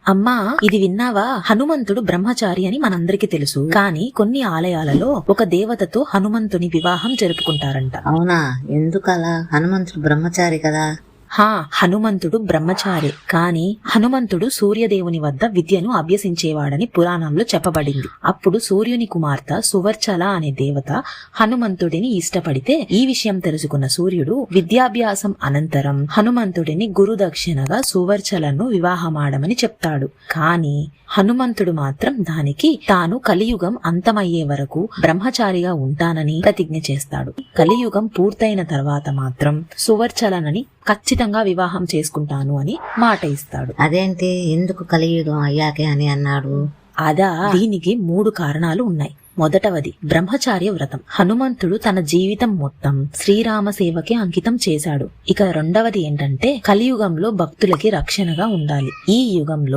అమ్మా, ఇది విన్నావా? హనుమంతుడు బ్రహ్మచారి అని మనందరికీ తెలుసు. కానీ కొన్ని ఆలయాలలో ఒక దేవతతో హనుమంతుని వివాహం జరుపుకుంటారంట. అవునా? ఎందుకలా? హనుమంతుడు బ్రహ్మచారి కదా. హనుమంతుడు బ్రహ్మచారి, కానీ హనుమంతుడు సూర్యదేవుని వద్ద విద్యను అభ్యసించేవాడని పురాణంలో చెప్పబడింది. అప్పుడు సూర్యుని కుమార్తె సువర్చల అనే దేవత హనుమంతుడిని ఇష్టపడితే ఈ విషయం తెలుసుకున్న సూర్యుడు విద్యాభ్యాసం అనంతరం హనుమంతుడిని గురుదక్షిణగా సువర్చలను వివాహమాడమని చెప్తాడు. కానీ హనుమంతుడు మాత్రం దానికి తాను కలియుగం అంతమయ్యే వరకు బ్రహ్మచారిగా ఉంటానని ప్రతిజ్ఞ చేస్తాడు. కలియుగం పూర్తయిన తర్వాత మాత్రం సువర్చలనని ఖచ్చితంగా వివాహం చేసుకుంటాను అని మాట ఇస్తాడు. అదేంటి, ఎందుకు కలియుగం అయ్యాకే అని అన్నాడు? దీనికి 3 కారణాలు ఉన్నాయి. మొదటవది బ్రహ్మచార్య వ్రతం. హనుమంతుడు తన జీవితం మొత్తం శ్రీరామ సేవకి అంకితం చేశాడు. ఇక రెండవది ఏంటంటే కలియుగంలో భక్తులకి రక్షణగా ఉండాలి. ఈ యుగంలో